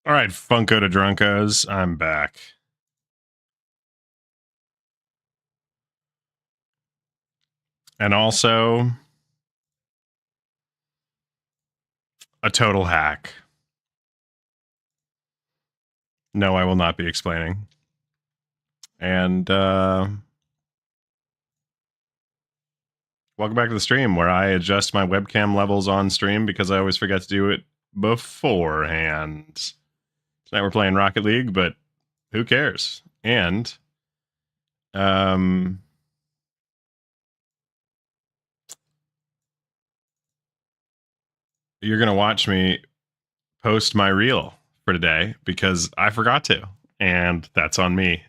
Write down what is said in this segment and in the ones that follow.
All right, Funko to Drunkos, I'm back. And also, a total hack. No, I will not be explaining. And welcome back to the stream where I adjust my webcam levels on stream because I always forget to do it beforehand. Tonight we're playing Rocket League, but who cares? And you're going to watch me post my reel for today because I forgot to, and that's on me.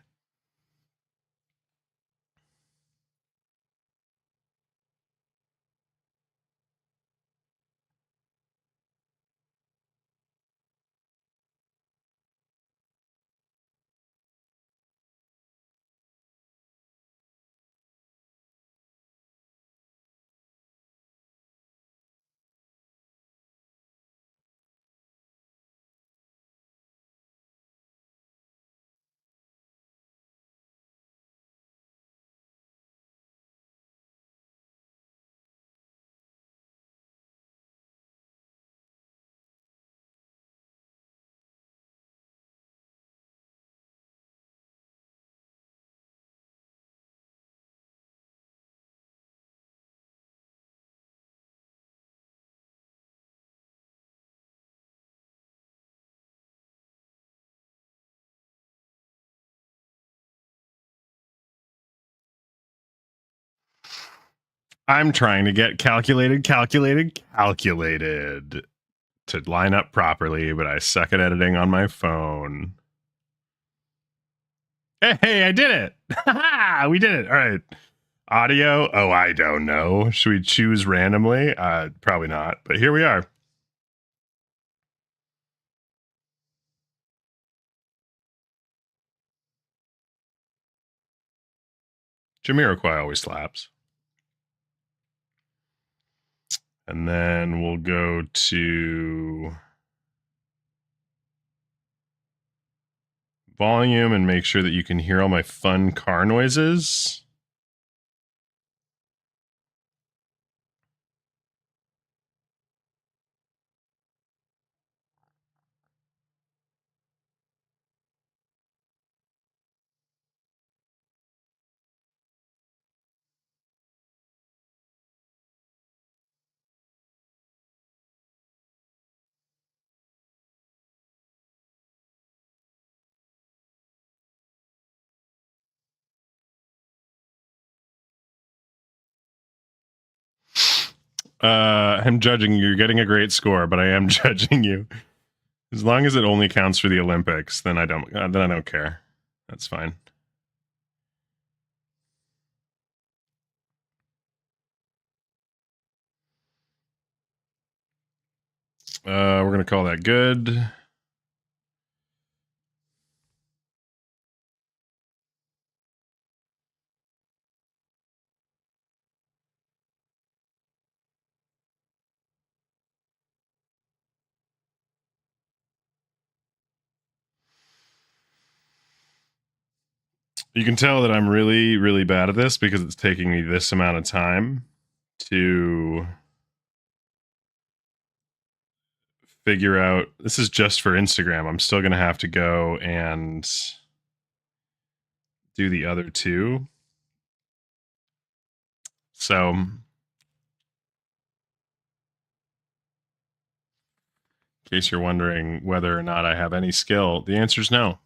I'm trying to get calculated to line up properly, but I suck at editing on my phone. Hey, I did it! We did it. All right. Audio? Oh, I don't know. Should we choose randomly? Probably not, but here we are. Jamiroquai always slaps. And then we'll go to volume and make sure that you can hear all my fun car noises. I'm judging you. You're getting a great score, but I am judging you. As long as it only counts for the Olympics, then I don't care. That's fine. We're gonna call that good. You can tell that I'm really, really bad at this because it's taking me this amount of time to figure out. This is just for Instagram. I'm still going to have to go and do the other two. So, in case you're wondering whether or not I have any skill, the answer is no.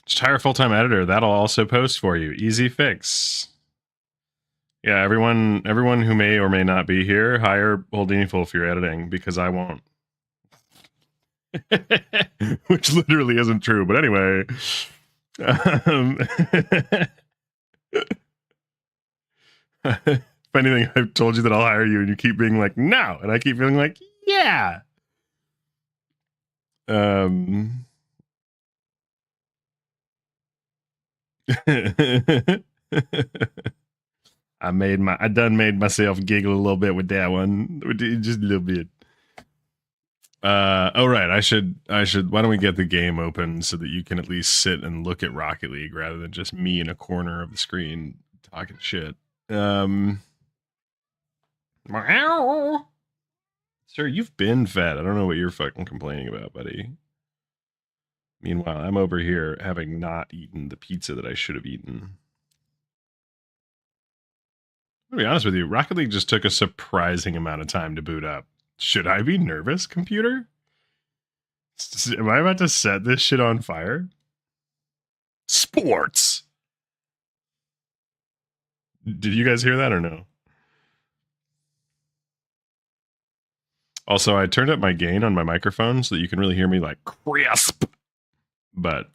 Just hire a full-time editor. That'll also post for you. Easy fix. Yeah, everyone who may or may not be here, hire Holdini Full for your editing because I won't. Which literally isn't true, but anyway. If anything, I've told you that I'll hire you, and you keep being like, no, and I keep feeling like, yeah. I done made myself giggle a little bit with that one, just a little bit. Oh right, I should. Why don't we get the game open so that you can at least sit and look at Rocket League rather than just me in a corner of the screen talking shit. Sir, you've been fed. I don't know what you're fucking complaining about, buddy. Meanwhile, I'm over here having not eaten the pizza that I should have eaten. To be honest with you, Rocket League just took a surprising amount of time to boot up. Should I be nervous, computer? Am I about to set this shit on fire? Sports! Did you guys hear that or no? Also, I turned up my gain on my microphone so that you can really hear me like crisp. But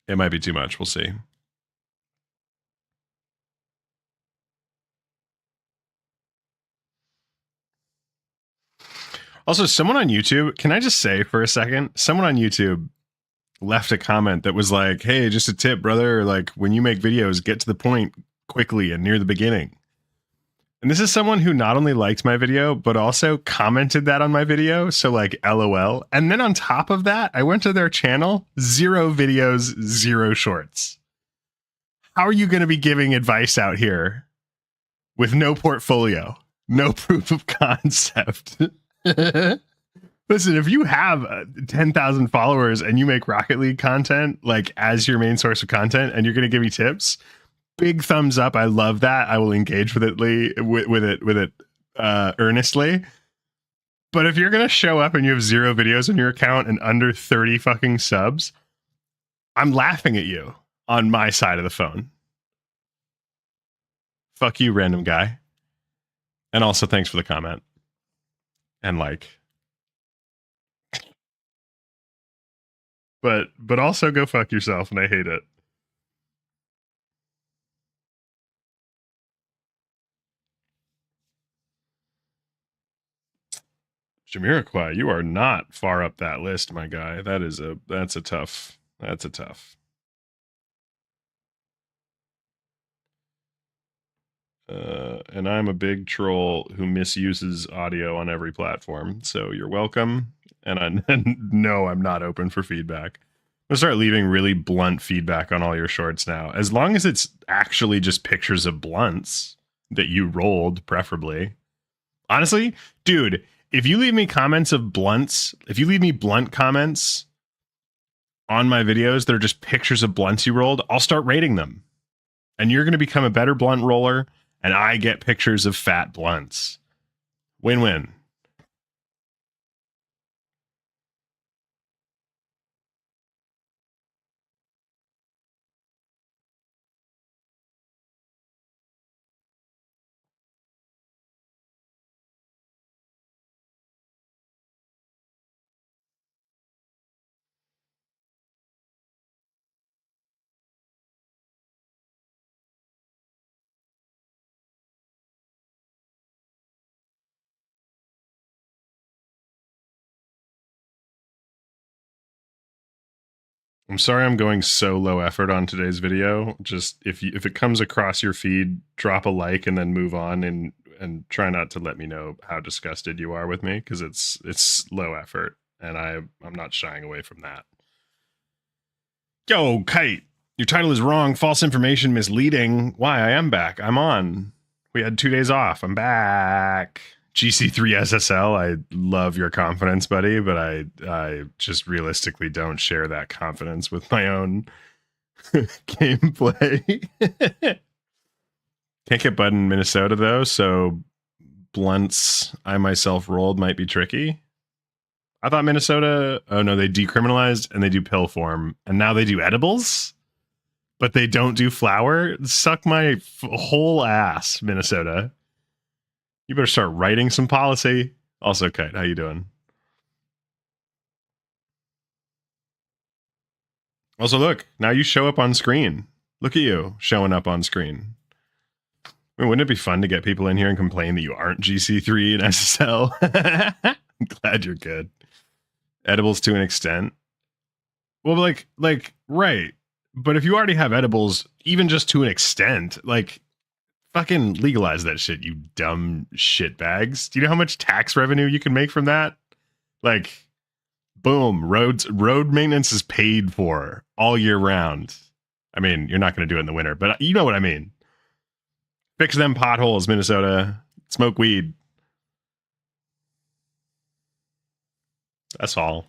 it might be too much. We'll see. Also, someone on YouTube, can I just say for a second, someone on YouTube left a comment that was like, hey, just a tip, brother. Like, when you make videos, get to the point quickly and near the beginning. And this is someone who not only liked my video, but also commented that on my video. So like, LOL. And then on top of that, I went to their channel, 0 videos, 0 shorts. How are you going to be giving advice out here with no portfolio, no proof of concept? Listen, if you have 10,000 followers and you make Rocket League content like as your main source of content and you're going to give me tips, big thumbs up. I love that. I will engage with it earnestly. But if you're going to show up and you have 0 videos on your account and under 30 fucking subs, I'm laughing at you on my side of the phone. Fuck you, random guy. And also thanks for the comment. And like, but also go fuck yourself, and I hate it. Jamiroquai, you are not far up that list, my guy. That's a tough. And I'm a big troll who misuses audio on every platform. So you're welcome. And no, I'm not open for feedback. I'm gonna start leaving really blunt feedback on all your shorts now. As long as it's actually just pictures of blunts that you rolled, preferably. Honestly, dude, if you leave me comments of blunts, if you leave me blunt comments on my videos that are just pictures of blunts you rolled, I'll start rating them. And you're going to become a better blunt roller, and I get pictures of fat blunts. Win-win. I'm sorry I'm going so low effort on today's video. Just if it comes across your feed, drop a like and then move on, and try not to let me know how disgusted you are with me, because it's low effort and I'm not shying away from that. Yo, Kite, your title is wrong. False information, misleading. Why? I am back. I'm on. We had 2 days off. I'm back. GC3 SSL, I love your confidence, buddy, but I just realistically don't share that confidence with my own gameplay. Can't get button Minnesota, though, so blunts I myself rolled might be tricky. I thought Minnesota, oh no, they decriminalized and they do pill form, and now they do edibles, but they don't do flower. Suck my whole ass, Minnesota. You better start writing some policy. Also, Kite, how you doing? Also, look, now you show up on screen. Look at you showing up on screen. I mean, wouldn't it be fun to get people in here and complain that you aren't GC3 and SSL? I'm glad you're good. Edibles to an extent. Well, right. But if you already have edibles, even just to an extent, like, fucking legalize that shit, you dumb shitbags. Do you know how much tax revenue you can make from that? Like, boom, road maintenance is paid for all year round. I mean, you're not going to do it in the winter, but you know what I mean. Fix them potholes, Minnesota. Smoke weed. That's all.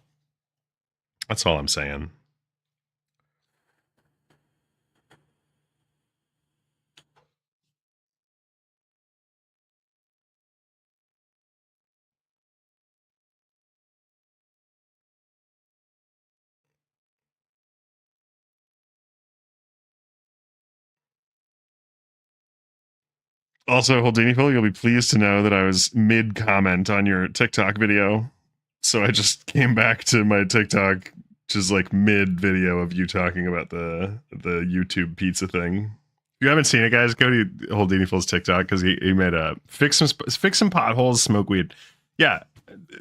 That's all I'm saying. Also, Holdiniful, you'll be pleased to know that I was mid-comment on your TikTok video. So I just came back to my TikTok, just like mid-video of you talking about the YouTube pizza thing. If you haven't seen it, guys, go to Holdiniful's TikTok because he made a fix some potholes, smoke weed. Yeah,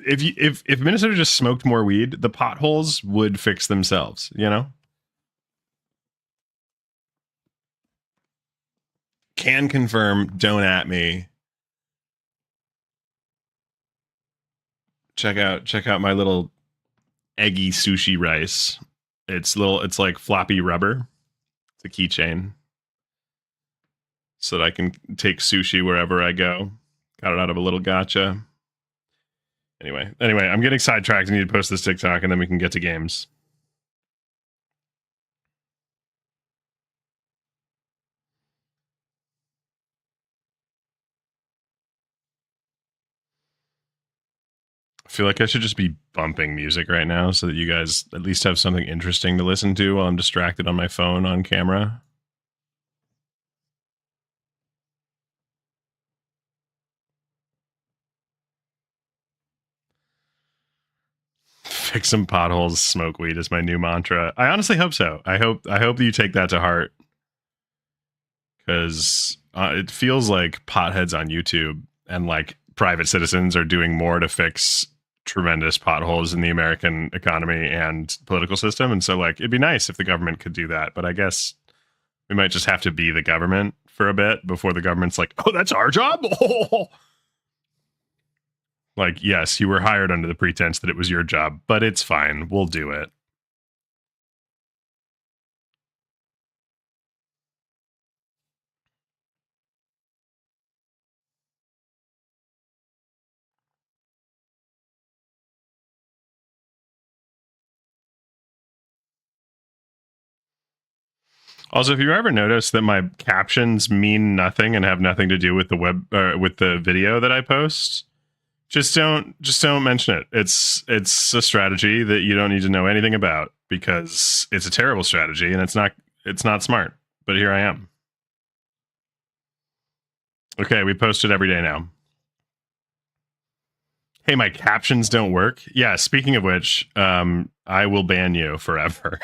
if Minnesota just smoked more weed, the potholes would fix themselves. You know. Can confirm. Don't at me. Check out my little eggy sushi rice. It's like floppy rubber. It's a keychain. So that I can take sushi wherever I go. Got it out of a little gacha. Anyway, I'm getting sidetracked. I need to post this TikTok and then we can get to games. I feel like I should just be bumping music right now so that you guys at least have something interesting to listen to while I'm distracted on my phone on camera. Fix some potholes, smoke weed is my new mantra. I honestly hope so. I hope that you take that to heart because it feels like potheads on YouTube and like private citizens are doing more to fix tremendous potholes in the American economy and political system. And so, like, it'd be nice if the government could do that. But I guess we might just have to be the government for a bit before the government's like, oh, that's our job. Like, yes, you were hired under the pretense that it was your job, but it's fine. We'll do it. Also, if you ever noticed that my captions mean nothing and have nothing to do with the with the video that I post, just don't mention it. It's a strategy that you don't need to know anything about because it's a terrible strategy and it's not smart. But here I am. Okay, we post it every day now. Hey, my captions don't work. Yeah, speaking of which, I will ban you forever.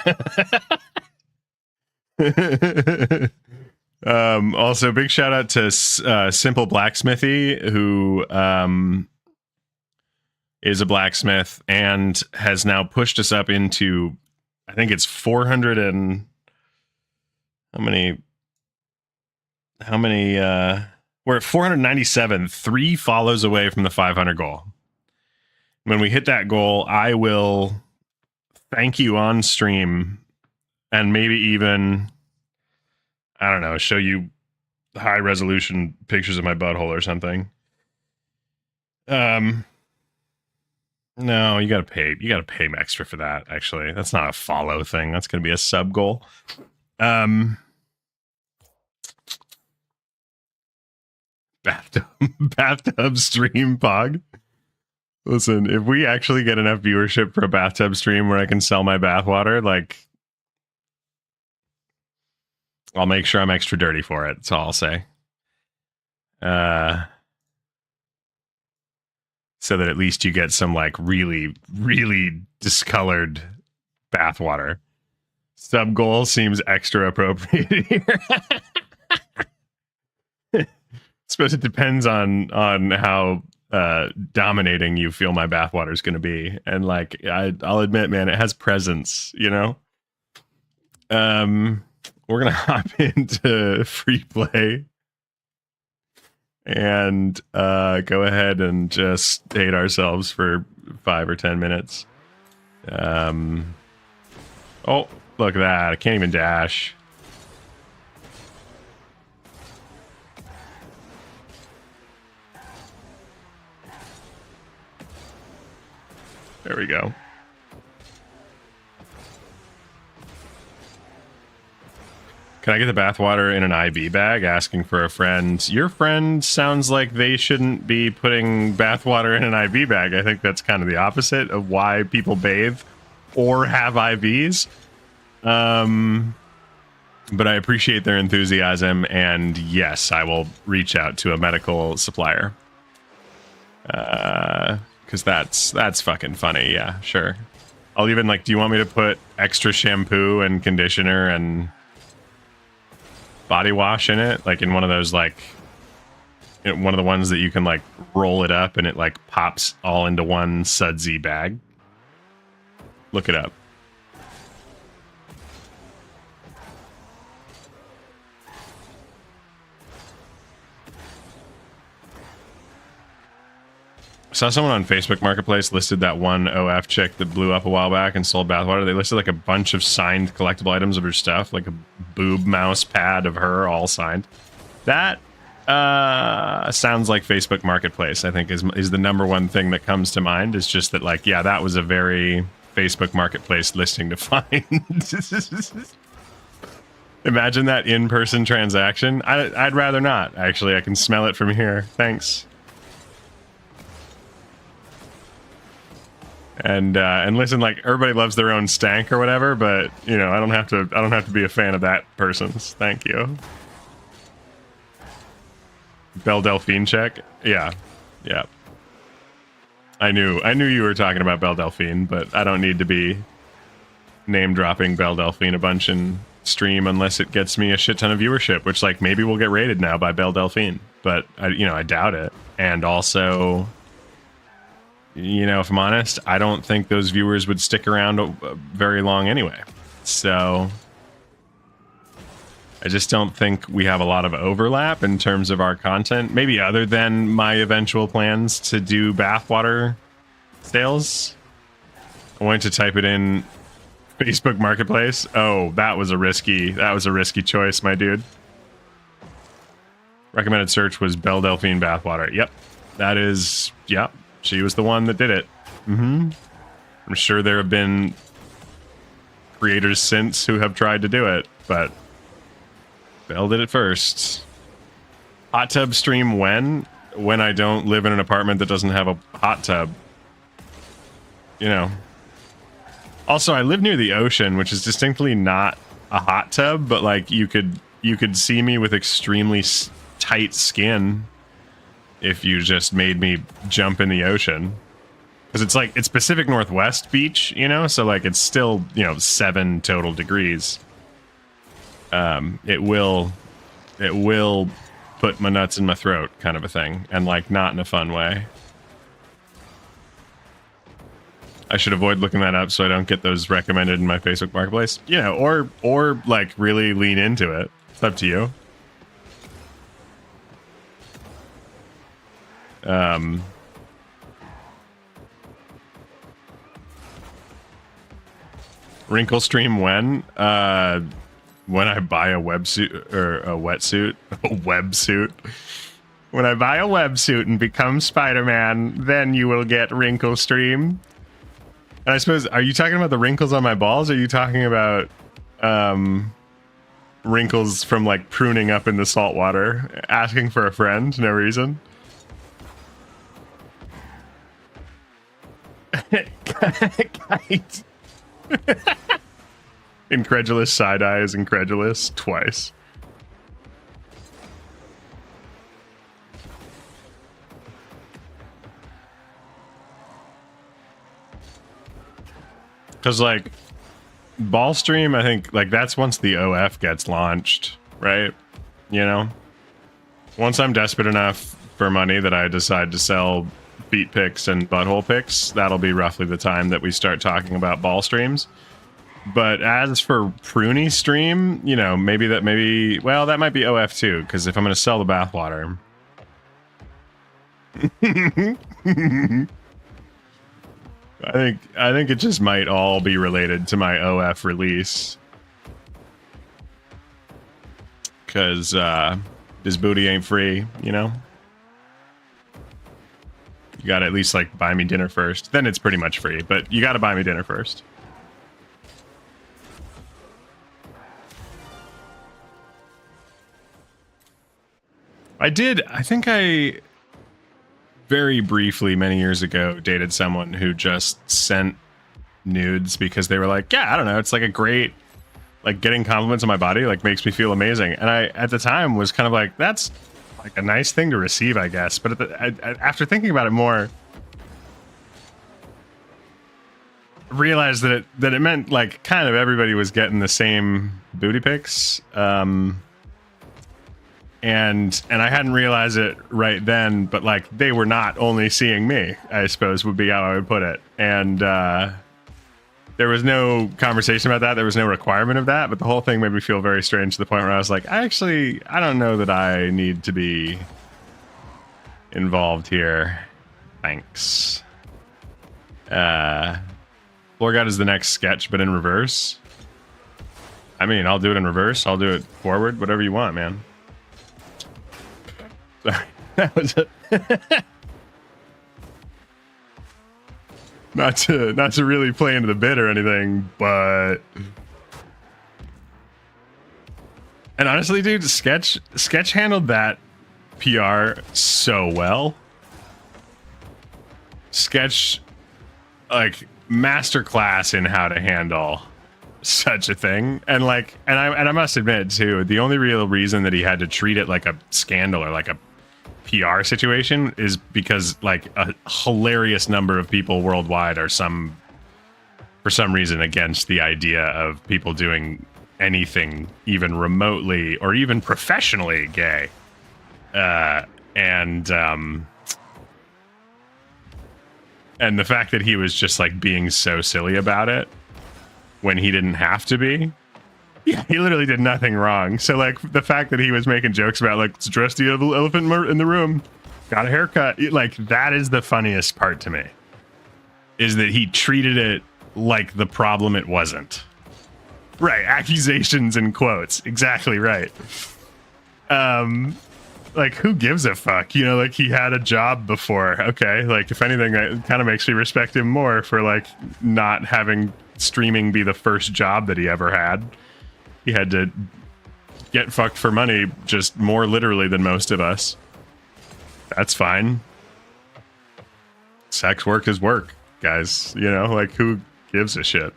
Also, big shout out to Simple Blacksmithy, who is a blacksmith and has now pushed us up into, I think it's 400 and how many we're at 497, 3 follows away from the 500 goal. When we hit that goal, I will thank you on stream and maybe even, I don't know, show you high resolution pictures of my butthole or something. No, you gotta pay extra for that. Actually, that's not a follow thing. That's gonna be a sub goal. Bathtub stream pog. Listen, if we actually get enough viewership for a bathtub stream where I can sell my bathwater, like, I'll make sure I'm extra dirty for it. That's all I'll say. So that at least you get some like really, really discolored bathwater. Sub goal seems extra appropriate here. I suppose it depends on how dominating you feel my bathwater is going to be, and like I'll admit, man, it has presence. You know. We're gonna hop into free play and go ahead and just hate ourselves for 5 or 10 minutes. Oh, look at that. I can't even dash. There we go. Can I get the bathwater in an IV bag? Asking for a friend. Your friend sounds like they shouldn't be putting bathwater in an IV bag. I think that's kind of the opposite of why people bathe or have IVs. But I appreciate their enthusiasm, and yes, I will reach out to a medical supplier. Because that's fucking funny. Yeah, sure. I'll even, like, do you want me to put extra shampoo and conditioner and body wash in it, like in one of those, like one of the ones that you can like roll it up and it like pops all into one sudsy bag? Look it up. I saw someone on Facebook Marketplace listed that one OF chick that blew up a while back and sold bathwater. They listed like a bunch of signed collectible items of her stuff, like a boob mouse pad of her, all signed. That sounds like Facebook Marketplace, I think, is the number one thing that comes to mind. Is just that, like, yeah, that was a very Facebook Marketplace listing to find. Imagine that in-person transaction. I'd rather not, actually. I can smell it from here. Thanks. And listen, like, everybody loves their own stank or whatever, but you know, I don't have to be a fan of that person's. Thank you. Belle Delphine check. Yeah. I knew you were talking about Belle Delphine, but I don't need to be name dropping Belle Delphine a bunch in stream unless it gets me a shit ton of viewership, which, like, maybe we'll get raided now by Belle Delphine, but I doubt it. And also, you know, if I'm honest, I don't think those viewers would stick around very long anyway. So I just don't think we have a lot of overlap in terms of our content. Maybe other than my eventual plans to do bathwater sales. I wanted to type it in Facebook Marketplace. Oh, that was a risky choice, my dude. Recommended search was Belle Delphine bathwater. Yep. That is, yep. She was the one that did it. I'm sure there have been creators since who have tried to do it, but Belle did it first. Hot tub stream when I don't live in an apartment that doesn't have a hot tub. You know. Also, I live near the ocean, which is distinctly not a hot tub, but like you could see me with extremely tight skin if you just made me jump in the ocean. Because it's like, it's Pacific Northwest beach, you know? So like, it's still, 7 total degrees. It will put my nuts in my throat, kind of a thing. And like, not in a fun way. I should avoid looking that up so I don't get those recommended in my Facebook Marketplace. You know, or like really lean into it. It's up to you. Wrinkle stream when I buy a wetsuit or a wetsuit, when I buy a websuit and become Spider-Man, then you will get wrinkle stream. And I suppose, are you talking about the wrinkles on my balls? Or are you talking about wrinkles from like pruning up in the salt water, asking for a friend, no reason? Kite. Incredulous side eye is incredulous twice. Because like ball stream, I think, like, that's once the OF gets launched, right? You know, once I'm desperate enough for money that I decide to sell feet pics and butthole pics, that'll be roughly the time that we start talking about ball streams. But as for pruny stream, you know, well, that might be OF too, because if I'm going to sell the bathwater. I think it just might all be related to my OF release. Because this booty ain't free, you know? You gotta at least, like, buy me dinner first. Then it's pretty much free, but you gotta buy me dinner first. I think I very briefly, many years ago, dated someone who just sent nudes because they were like, yeah, I don't know, it's like a great, like, getting compliments on my body, like, makes me feel amazing. And I, at the time, was kind of like, that's like a nice thing to receive, I guess. But after thinking about it more, realized that it meant, like, kind of everybody was getting the same booty pics. And I hadn't realized it right then, but, like, they were not only seeing me, I suppose would be how I would put it. And there was no conversation about that. There was no requirement of that, but the whole thing made me feel very strange to the point where I was like, I don't know that I need to be involved here. Thanks. Floor God is the next sketch, but in reverse. I mean, I'll do it in reverse. I'll do it forward, whatever you want, man. Sorry, that was not to really play into the bit or anything, but and honestly, dude, Sketch handled that PR so well. Sketch, like, masterclass in how to handle such a thing. And like, and I must admit too, the only real reason that he had to treat it like a scandal or like a PR situation is because, like, a hilarious number of people worldwide are for some reason against the idea of people doing anything even remotely or even professionally gay. And the fact that he was just, like, being so silly about it when he didn't have to be. Yeah, he literally did nothing wrong. So, like, the fact that he was making jokes about, like, let's dress the elephant in the room, got a haircut, like, that is the funniest part to me, is that he treated it like the problem it wasn't. Right, accusations and quotes, exactly right. Like, who gives a fuck? You know, like, he had a job before. Okay, like, if anything, it kind of makes me respect him more for, like, not having streaming be the first job that he ever had. He had to get fucked for money, just more literally than most of us. That's fine. Sex work is work, guys. You know, like, who gives a shit?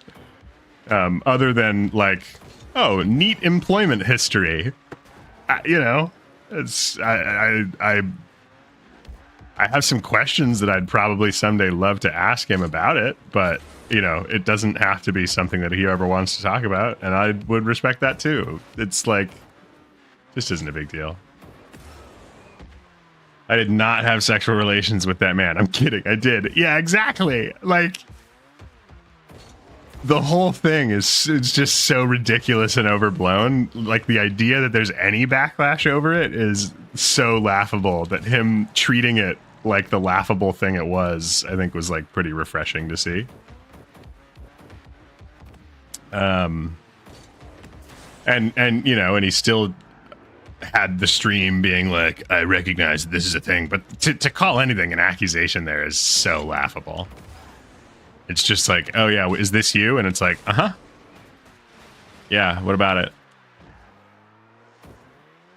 Other than, like, oh, neat employment history. You know, it's I have some questions that I'd probably someday love to ask him about it, but, you know, it doesn't have to be something that he ever wants to talk about, and I would respect that too. It's like, this isn't a big deal. I did not have sexual relations with that man. I'm kidding. I did. Yeah, exactly. Like, the whole thing it's just so ridiculous and overblown. Like, the idea that there's any backlash over it is so laughable, that him treating it like the laughable thing it was, I think, was, like, pretty refreshing to see. And you know, and he still had the stream being like, I recognize this is a thing, but to call anything an accusation there is so laughable. It's just like, oh yeah, is this you? And it's like, uh-huh. Yeah, what about it?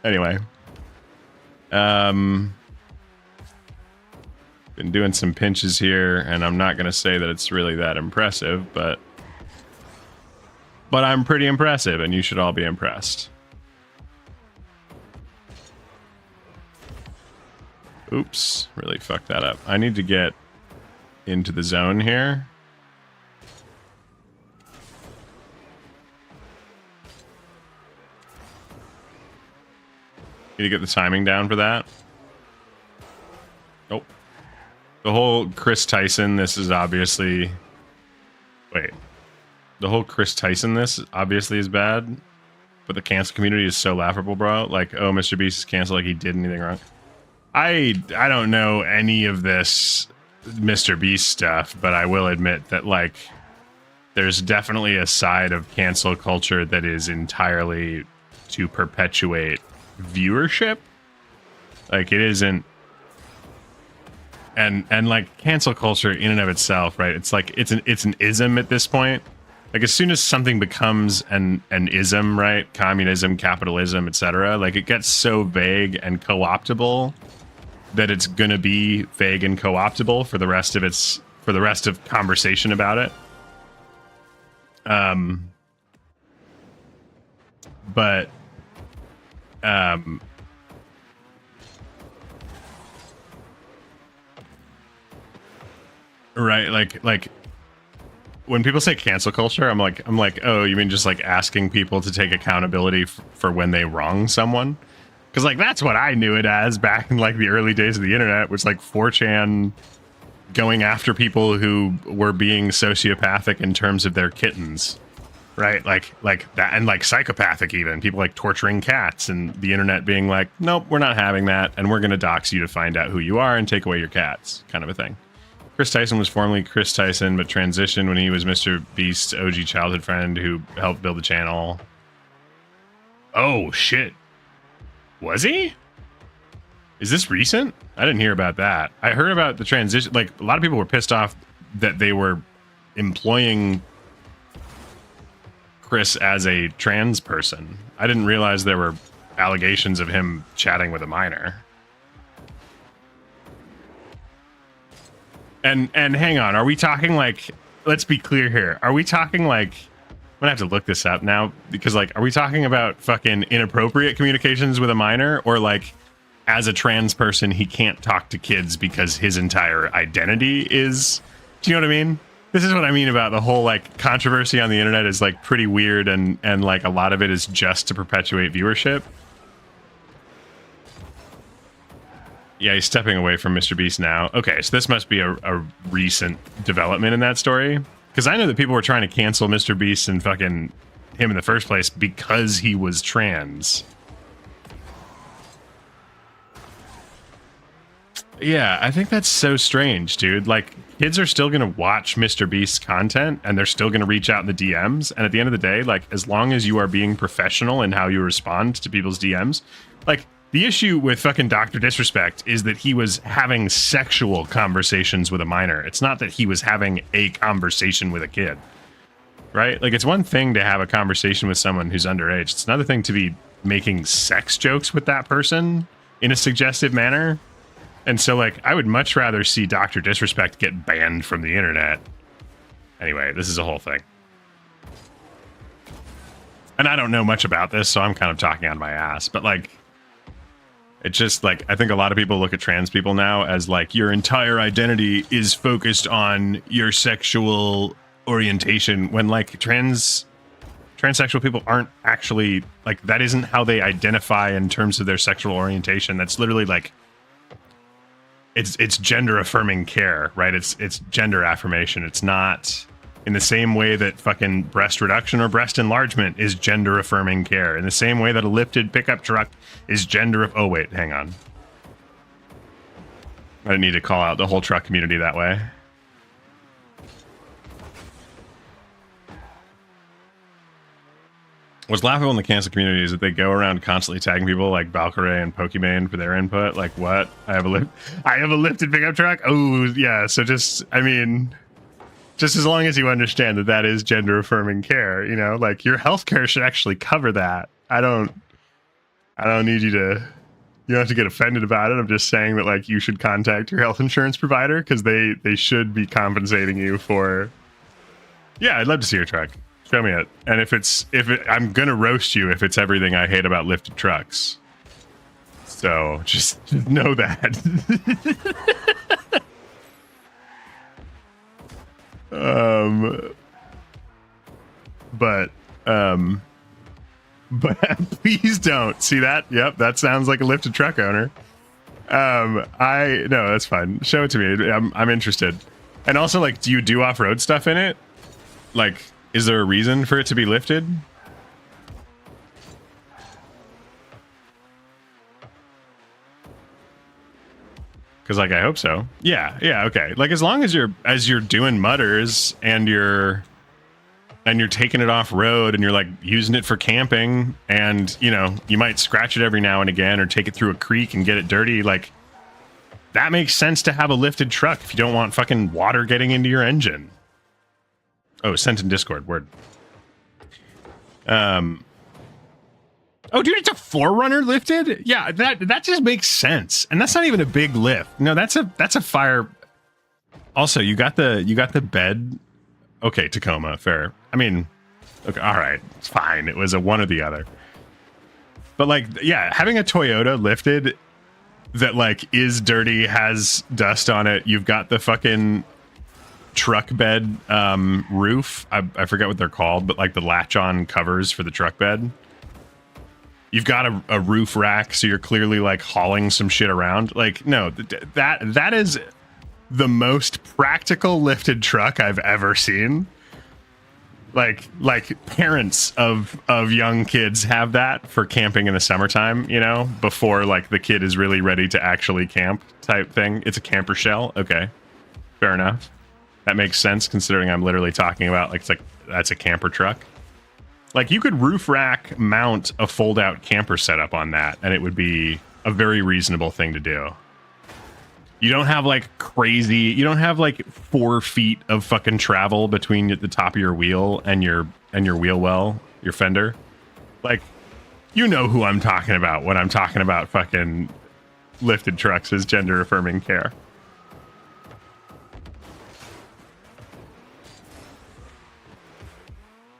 Anyway. Been doing some pinches here, and I'm not gonna say that it's really that impressive, but I'm pretty impressive, and you should all be impressed. Oops, really fucked that up. I need to get into the zone here. Need to get the timing down for that. Nope. The whole Chris Tyson, this is obviously... Wait. The whole Chris Tyson, this obviously is bad. But the cancel community is so laughable, bro. Like, oh, Mr. Beast is canceled like he did anything wrong. I don't know any of this Mr. Beast stuff, but I will admit that, like, there's definitely a side of cancel culture that is entirely to perpetuate viewership. Like, it isn't... And like, cancel culture in and of itself, right? It's like, it's an ism at this point. Like, as soon as something becomes an ism, right? Communism, capitalism, etc. Like, it gets so vague and co-optable that it's gonna be vague and co-optable for the rest of conversation about it. Right, like when people say cancel culture, I'm like, oh, you mean just like asking people to take accountability for when they wrong someone? Because like that's what I knew it as back in like the early days of the internet, was like 4chan going after people who were being sociopathic in terms of their kittens, right? Like that, and like psychopathic even, people like torturing cats, and the internet being like, nope, we're not having that, and we're gonna dox you to find out who you are and take away your cats, kind of a thing. Chris Tyson was formerly Chris Tyson, but transitioned when he was Mr. Beast's OG childhood friend who helped build the channel. Oh, shit. Was he? Is this recent? I didn't hear about that. I heard about the transition. Like, a lot of people were pissed off that they were employing Chris as a trans person. I didn't realize there were allegations of him chatting with a minor. And hang on, are we talking like, let's be clear here. Are we talking like, I'm gonna have to look this up now, because like, are we talking about fucking inappropriate communications with a minor, or like as a trans person, he can't talk to kids because his entire identity is, do you know what I mean? This is what I mean about the whole like controversy on the internet is like pretty weird, and like a lot of it is just to perpetuate viewership. Yeah, he's stepping away from Mr. Beast now. Okay, so this must be a recent development in that story. Because I know that people were trying to cancel Mr. Beast and fucking him in the first place because he was trans. Yeah, I think that's so strange, dude. Like, kids are still going to watch Mr. Beast's content, and they're still going to reach out in the DMs. And at the end of the day, like, as long as you are being professional in how you respond to people's DMs, like... The issue with fucking Dr. Disrespect is that he was having sexual conversations with a minor. It's not that he was having a conversation with a kid, right? Like, it's one thing to have a conversation with someone who's underage. It's another thing to be making sex jokes with that person in a suggestive manner. And so, like, I would much rather see Dr. Disrespect get banned from the internet. Anyway, this is a whole thing. And I don't know much about this, so I'm kind of talking on my ass. But, like... It's just like, I think a lot of people look at trans people now as like, your entire identity is focused on your sexual orientation, when like transsexual people aren't actually, like, that isn't how they identify in terms of their sexual orientation. That's literally like, it's gender affirming care, right? It's gender affirmation. It's not in the same way that fucking breast reduction or breast enlargement is gender affirming care. In the same way that a lifted pickup truck is gender... Oh, wait, hang on. I didn't need to call out the whole truck community that way. What's laughable in the cancel community is that they go around constantly tagging people like Valkyrie and Pokimane for their input. Like, what? I have a lifted pickup truck? Oh, yeah, so just... I mean... Just as long as you understand that that is gender affirming care, you know, like your healthcare should actually cover that. I don't need you don't have to get offended about it. I'm just saying that like you should contact your health insurance provider, because they should be compensating you for. Yeah, I'd love to see your truck. Show me it. And I'm going to roast you if it's everything I hate about lifted trucks. So just know that. But please don't. See that? Yep, that sounds like a lifted truck owner. No, that's fine. Show it to me. I'm interested. And also, like, do you do off-road stuff in it? Like, is there a reason for it to be lifted? Because, like, I hope so. Yeah, okay. Like, as long as you're doing mutters and you're taking it off road and you're like using it for camping, and you know, you might scratch it every now and again or take it through a creek and get it dirty, like that makes sense to have a lifted truck if you don't want fucking water getting into your engine. Oh, sent in Discord, word. Oh, dude, it's a 4Runner lifted? Yeah, that just makes sense. And that's not even a big lift. No, that's a fire. Also, you got the bed. Okay, Tacoma, fair. I mean, okay, all right, it's fine. It was a one or the other. But like, yeah, having a Toyota lifted that like is dirty, has dust on it. You've got the fucking truck bed roof. I forget what they're called, but like the latch-on covers for the truck bed. You've got a roof rack, so you're clearly like hauling some shit around. Like, no, that is the most practical lifted truck I've ever seen. Like parents of young kids have that for camping in the summertime, you know, before like the kid is really ready to actually camp type thing. It's a camper shell. Okay, fair enough. That makes sense considering I'm literally talking about like, it's like, that's a camper truck. Like you could roof rack mount a fold out camper setup on that and it would be a very reasonable thing to do. You don't have like crazy, you don't have like 4 feet of fucking travel between the top of your wheel and your wheel well, your fender. Like, you know who I'm talking about when I'm talking about fucking lifted trucks as gender affirming care.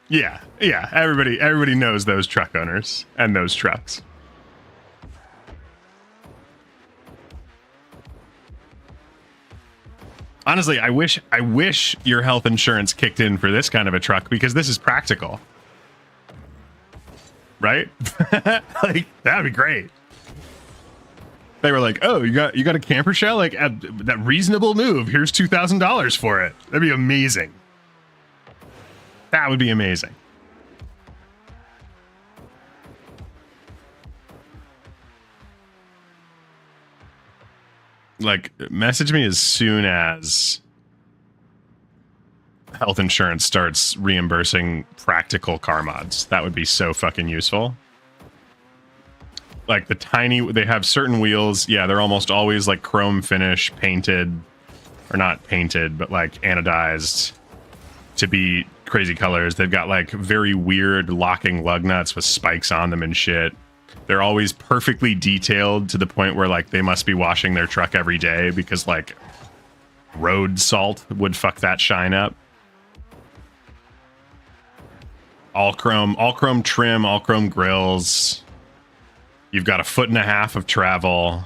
Yeah, everybody knows those truck owners and those trucks. Honestly, I wish your health insurance kicked in for this kind of a truck because this is practical. Right? Like, that'd be great. They were like, "Oh, you got a camper shell? Like that reasonable move. Here's $2,000 for it." That'd be amazing. That would be amazing. Like, message me as soon as health insurance starts reimbursing practical car mods. That would be so fucking useful. Like they have certain wheels. Yeah, they're almost always like chrome finish, painted, or not painted, but like anodized to be crazy colors. They've got like very weird locking lug nuts with spikes on them and shit. They're always perfectly detailed to the point where like they must be washing their truck every day because like road salt would fuck that shine up. All chrome trim, all chrome grills. You've got 1.5 feet of travel.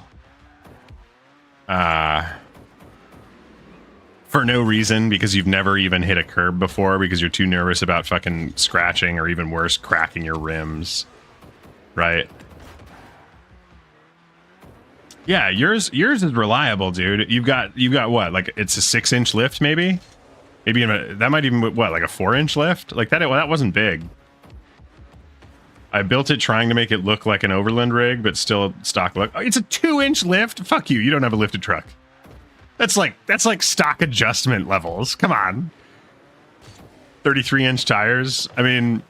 For no reason, because you've never even hit a curb before because you're too nervous about fucking scratching or even worse, cracking your rims. Right? Yeah, yours is reliable, dude. You've got what? Like it's a 6-inch lift, maybe that might even what, like a 4-inch lift? Like that wasn't big. I built it trying to make it look like an overland rig, but still stock look. Oh, it's a 2-inch lift. Fuck you. You don't have a lifted truck. That's like stock adjustment levels. Come on. 33-inch tires. I mean,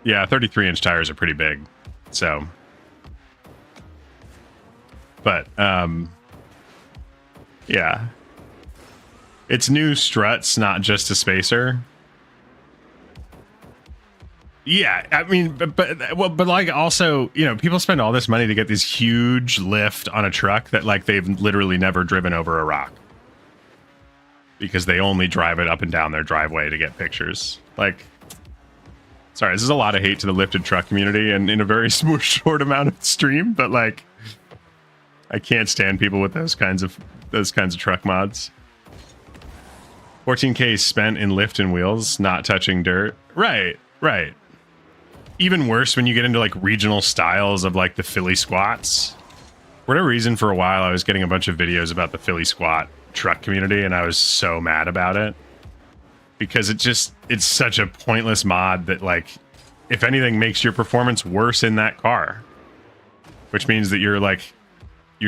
yeah, 33-inch tires are pretty big. So, but yeah, it's new struts, not just a spacer. Yeah, I mean, but like also, you know, people spend all this money to get this huge lift on a truck that like they've literally never driven over a rock because they only drive it up and down their driveway to get pictures. Like, sorry, this is a lot of hate to the lifted truck community and in a very short amount of stream, but like, I can't stand people with those kinds of truck mods. 14K spent in lift and wheels, not touching dirt. Right. even worse when you get into like regional styles of like the Philly squats. For whatever reason, for a while, I was getting a bunch of videos about the Philly squat truck community, and I was so mad about it because it's such a pointless mod that, like, if anything, makes your performance worse in that car, which means that you're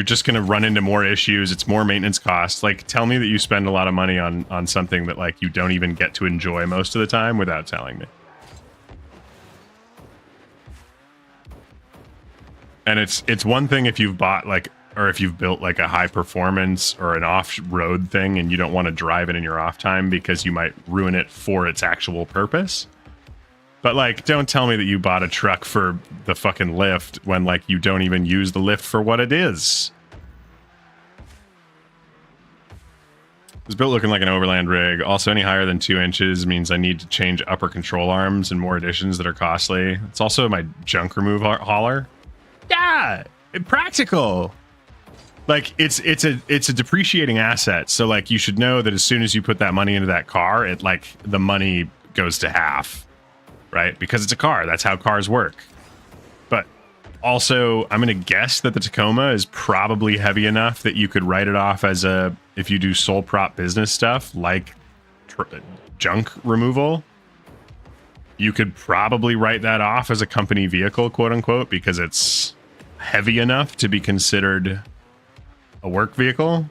just going to run into more issues. It's more maintenance costs. Like, tell me that you spend a lot of money on something that, like, you don't even get to enjoy most of the time without telling me. And it's one thing if you've bought, like, or if you've built, like, a high performance or an off-road thing and you don't want to drive it in your off time because you might ruin it for its actual purpose. But, like, don't tell me that you bought a truck for the fucking lift when, like, you don't even use the lift for what it is. It's built looking like an overland rig. Also, any higher than 2 inches means I need to change upper control arms and more additions that are costly. It's also my junk remove hauler. Yeah, practical. Like, it's a depreciating asset. So, like, you should know that as soon as you put that money into that car, it, like, the money goes to half, right? Because it's a car. That's how cars work. But also, I'm going to guess that the Tacoma is probably heavy enough that you could write it off as if you do sole prop business stuff, like junk removal, you could probably write that off as a company vehicle, quote unquote, because it's heavy enough to be considered a work vehicle.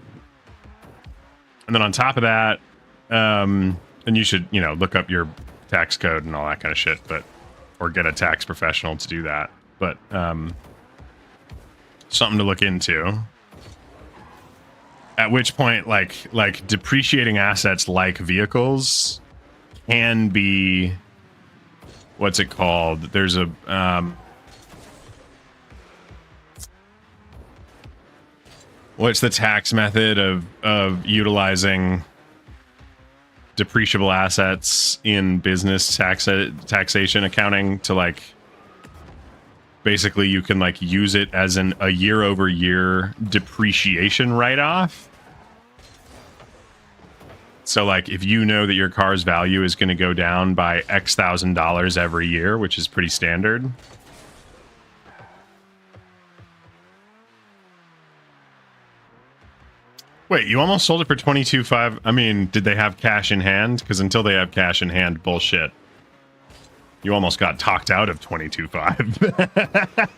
And then on top of that, and you should, look up your tax code and all that kind of shit, or get a tax professional to do that. But something to look into. At which point, like depreciating assets like vehicles can be, what's it called? There's a what's the tax method of utilizing depreciable assets in business taxation accounting to, like, basically you can, like, use it as a year-over-year depreciation write-off. So, like, if you know that your car's value is going to go down by X $1,000 every year, which is pretty standard. Wait, you almost sold it for $22,500? I mean, did they have cash in hand? Because until they have cash in hand, bullshit. You almost got talked out of $22,500.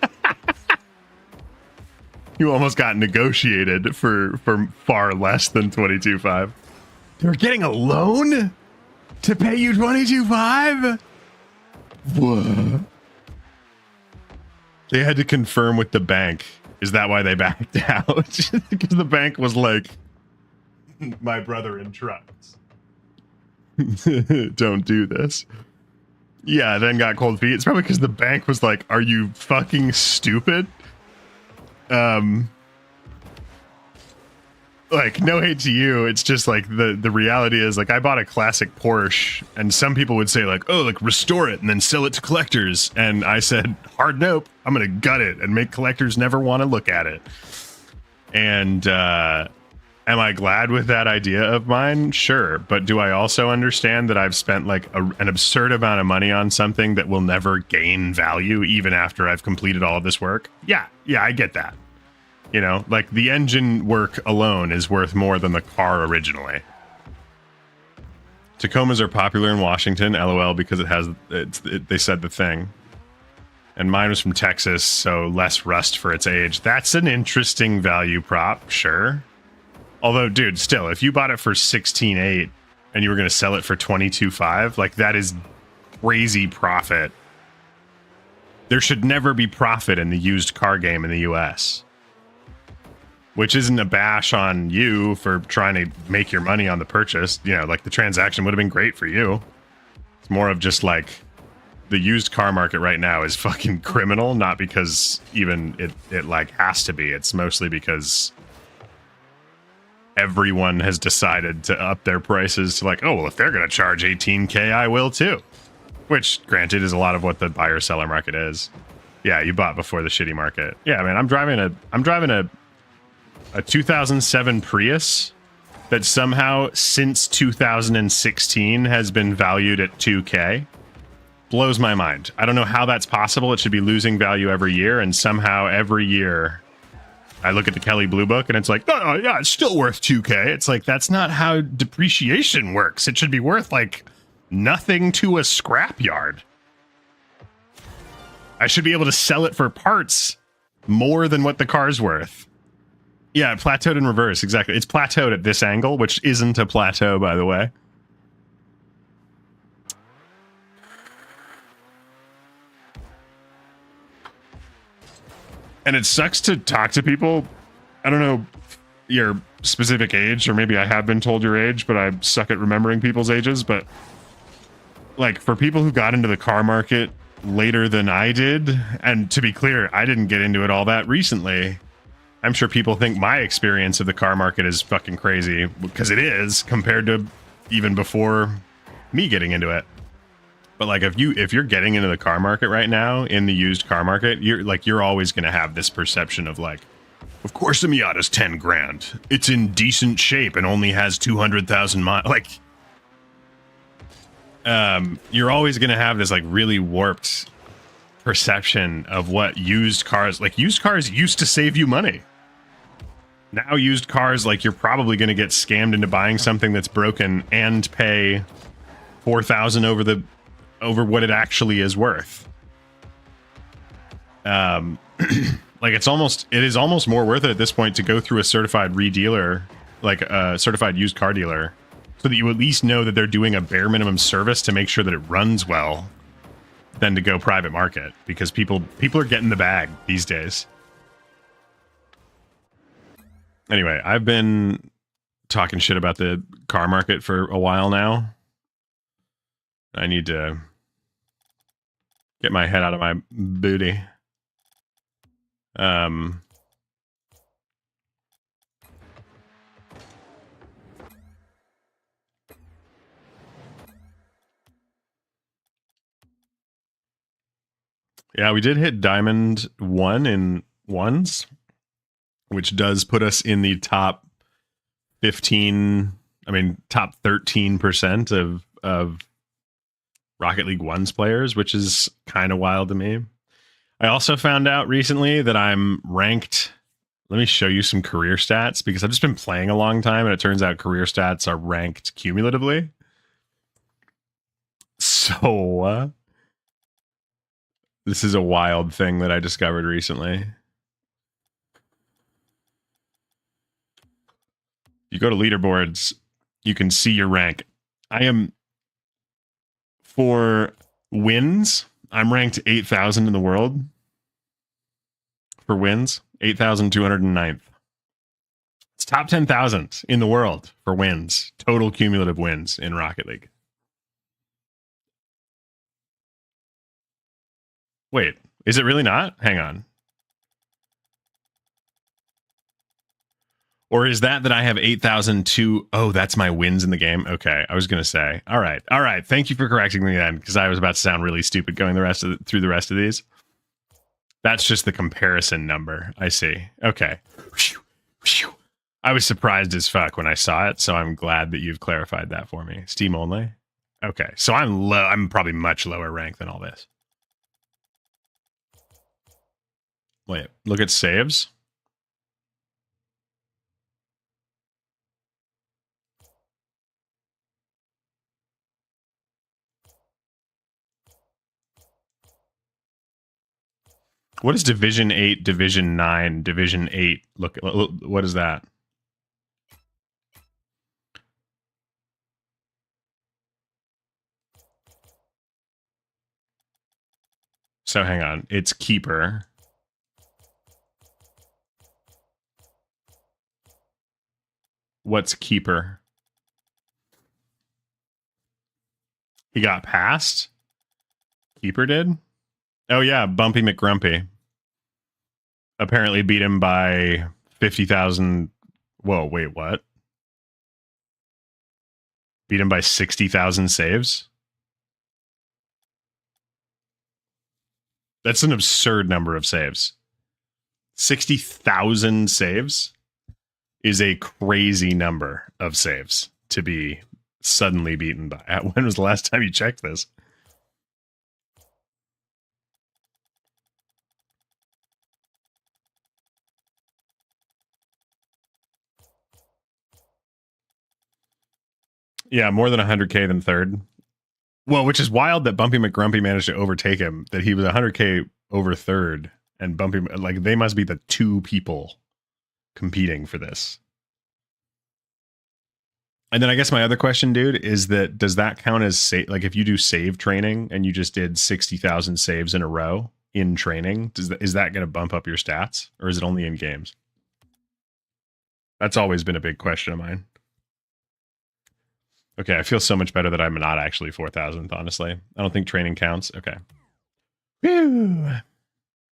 You almost got negotiated for far less than $22,500. They were getting a loan to pay you $22,500? What? They had to confirm with the bank. Is that why they backed out? Because the bank was like, my brother in trucks. Don't do this. Yeah, then got cold feet. It's probably because the bank was like, are you fucking stupid? Like, no hate to you. It's just like the reality is, like, I bought a classic Porsche, and some people would say, like, oh, like, restore it and then sell it to collectors. And I said, hard nope. I'm going to gut it and make collectors never want to look at it. And am I glad with that idea of mine? Sure. But do I also understand that I've spent, like, an absurd amount of money on something that will never gain value even after I've completed all of this work? Yeah, I get that. Like, the engine work alone is worth more than the car originally. Tacomas are popular in Washington, LOL, because they said the thing. And mine was from Texas, so less rust for its age. That's an interesting value prop, sure. Although, dude, still, if you bought it for $16,800 and you were going to sell it for $22,500, like, that is crazy profit. There should never be profit in the used car game in the US. Which isn't a bash on you for trying to make your money on the purchase. Like, the transaction would have been great for you. It's more of just, like, the used car market right now is fucking criminal, not because even it like, has to be. It's mostly because everyone has decided to up their prices to, like, oh, well, if they're going to charge $18,000, I will too. Which, granted, is a lot of what the buyer-seller market is. Yeah, you bought before the shitty market. Yeah, man, I'm driving a 2007 Prius that somehow since 2016 has been valued at $2,000. blows my mind. I don't know how that's possible. It should be losing value every year, and somehow every year I look at the Kelly Blue Book and it's like, oh, yeah, it's still worth 2K. It's like, that's not how depreciation works. It should be worth like nothing to a scrapyard. I should be able to sell it for parts more than what the car's worth. Yeah, it plateaued in reverse. Exactly. It's plateaued at this angle, which isn't a plateau, by the way. And it sucks to talk to people. I don't know your specific age, or maybe I have been told your age, but I suck at remembering people's ages. But like, for people who got into the car market later than I did, and to be clear, I didn't get into it all that recently. I'm sure people think my experience of the car market is fucking crazy, because it is, compared to even before me getting into it. But like, if you're getting into the car market right now, in the used car market, you're always going to have this perception of like, of course the Miata's 10 grand. It's in decent shape and only has 200,000 miles. Like, you're always going to have this like really warped perception of what used cars, like used cars used to save you money. Now used cars, like, you're probably going to get scammed into buying something that's broken and pay $4,000 over what it actually is worth. Like, it is almost more worth it at this point to go through a certified redealer, like a certified used car dealer, so that you at least know that they're doing a bare minimum service to make sure that it runs well, than to go private market, because people are getting the bag these days. Anyway, I've been talking shit about the car market for a while now. I need to get my head out of my booty. Yeah, we did hit Diamond 1 in ones, which does put us in the top 13% of Rocket League 1's players, which is kind of wild to me. I also found out recently that I'm ranked. Let me show you some career stats, because I've just been playing a long time, and it turns out career stats are ranked cumulatively. So, this is a wild thing that I discovered recently. You go to leaderboards, you can see your rank. For wins, I'm ranked 8,000 in the world. For wins, 8,209th. It's top 10,000 in the world for wins, total cumulative wins in Rocket League. Wait, is it really not? Hang on. Or is that I have 8,002? Oh, that's my wins in the game. Okay, I was going to say. All right. Thank you for correcting me then, because I was about to sound really stupid going through the rest of these. That's just the comparison number. I see. Okay. I was surprised as fuck when I saw it, so I'm glad that you've clarified that for me. Steam only? Okay, so I'm low. I'm probably much lower rank than all this. Wait, look at saves. What is Division 8, Division 9, Division 8? Look, what is that? So hang on. It's Keeper. What's Keeper? He got passed? Keeper did? Oh, yeah, Bumpy McGrumpy. Apparently beat him by 50,000. Whoa, wait, what? Beat him by 60,000 saves? That's an absurd number of saves. 60,000 saves is a crazy number of saves to be suddenly beaten by. When was the last time you checked this? Yeah, more than 100K than third. Well, which is wild that Bumpy McGrumpy managed to overtake him, that he was 100K over third, and Bumpy, like, they must be the two people competing for this. And then I guess my other question, dude, is that does that count as like if you do save training and you just did 60,000 saves in a row in training, is that going to bump up your stats, or is it only in games? That's always been a big question of mine. Okay, I feel so much better that I'm not actually 4,000th, honestly. I don't think training counts. Okay. Whew. I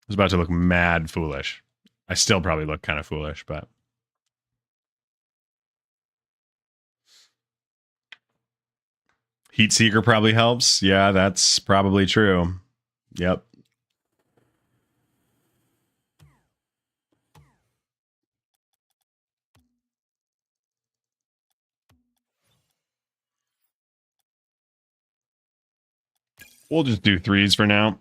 was about to look mad foolish. I still probably look kind of foolish, but... Heatseeker probably helps. Yeah, that's probably true. Yep. We'll just do threes for now.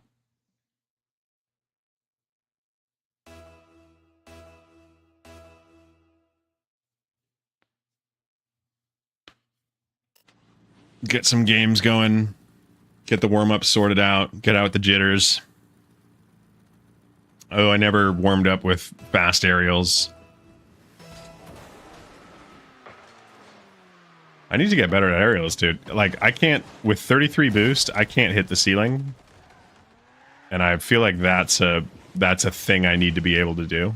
Get some games going. Get the warm-up sorted out. Get out the jitters. Oh, I never warmed up with fast aerials. I need to get better at aerials, dude. Like, I can't... With 33 boost, I can't hit the ceiling. And I feel like that's a thing I need to be able to do.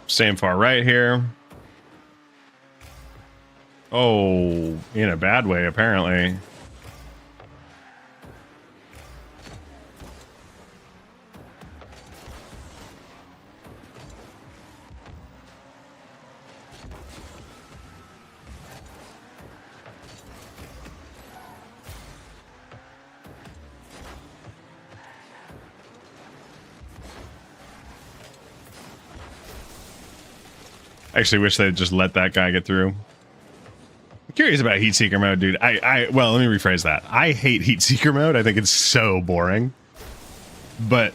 Same far right here. Oh, in a bad way, apparently. I actually wish they'd just let that guy get through. I'm curious about Heatseeker mode, dude. Well, let me rephrase that. I hate Heatseeker mode. I think it's so boring. But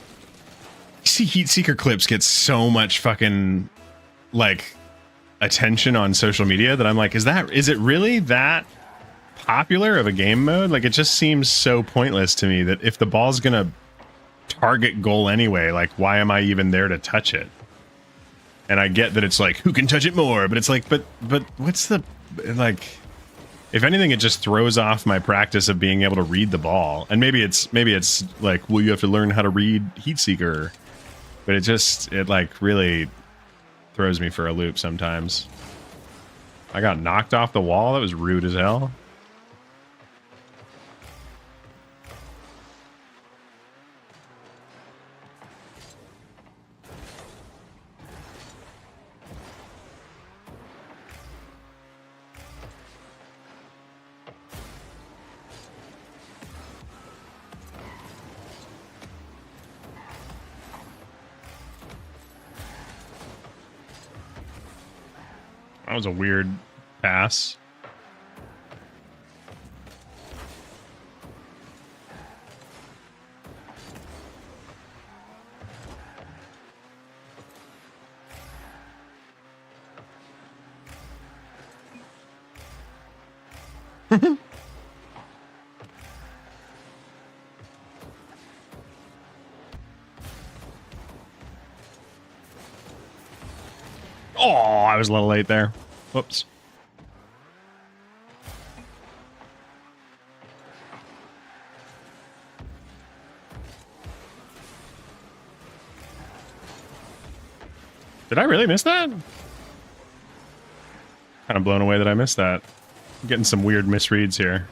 you see Heatseeker clips get so much fucking, like, attention on social media that I'm like, is it really that popular of a game mode? Like, it just seems so pointless to me that if the ball's gonna target goal anyway, like, why am I even there to touch it? And I get that it's like, who can touch it more? But it's like, but what's the, like, if anything, it just throws off my practice of being able to read the ball. And maybe it's like, well, you have to learn how to read Heatseeker. But it like really throws me for a loop sometimes. I got knocked off the wall. That was rude as hell. That was a weird pass. Oh, I was a little late there. Whoops. Did I really miss that? Kind of blown away that I missed that. I'm getting some weird misreads here.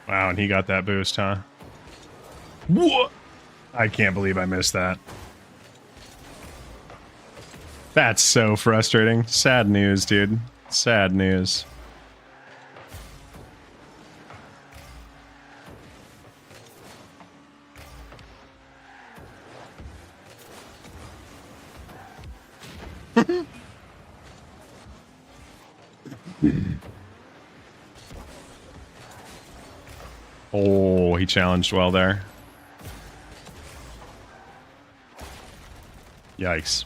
Wow, and he got that boost, huh? What? I can't believe I missed that. That's so frustrating. Sad news, dude. Sad news. Oh, he challenged well there. Yikes.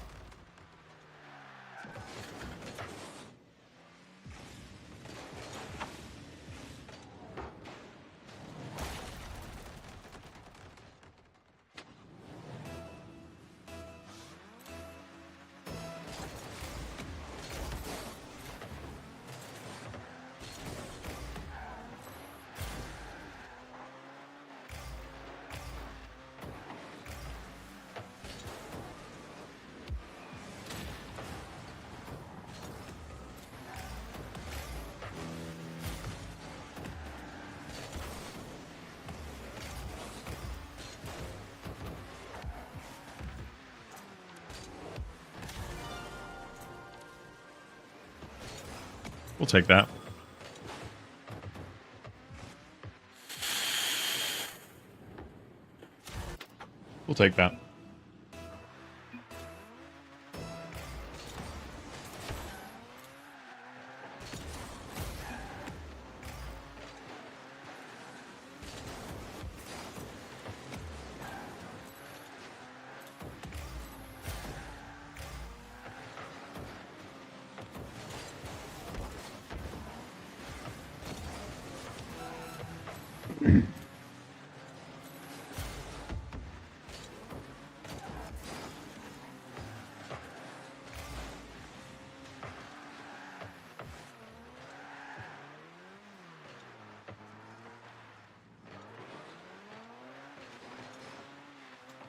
We'll take that. We'll take that.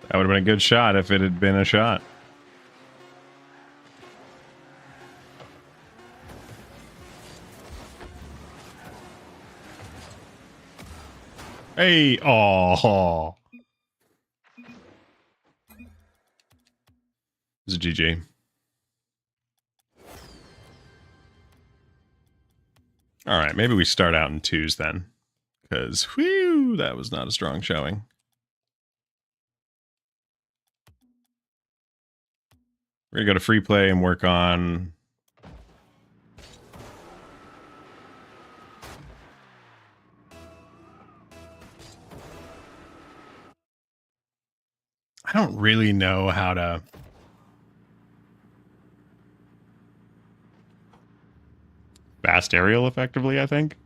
That would have been a good shot if it had been a shot. Hey, oh. It's a GG. All right, maybe we start out in twos then. Because, whew, that was not a strong showing. We're going to go to free play and work on... I don't really know how to... fast aerial effectively, I think.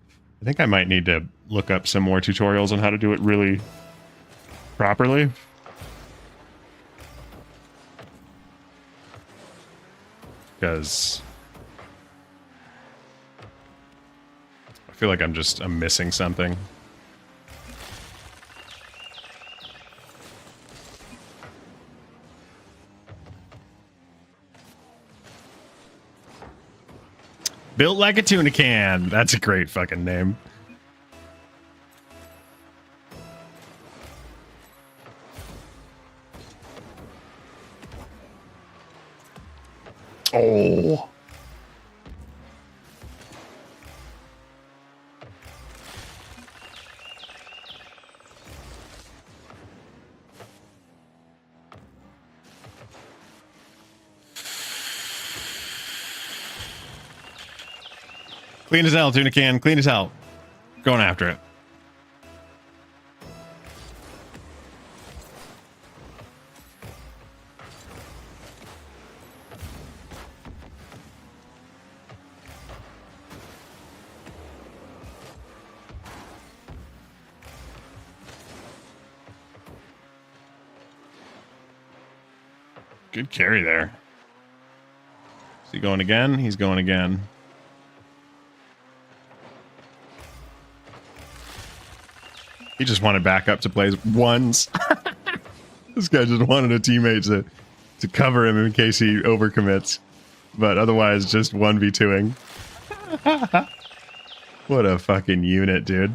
I think I might need to look up some more tutorials on how to do it really properly. Because I feel like I'm missing something. Built like a tuna can. That's a great fucking name. Oh. Clean as hell, tuna can. Clean as hell. Going after it. Good carry there. Is he going again? He's going again. He just wanted back up to plays once. This guy just wanted a teammate to cover him in case he overcommits. But otherwise, just 1v2ing. What a fucking unit, dude.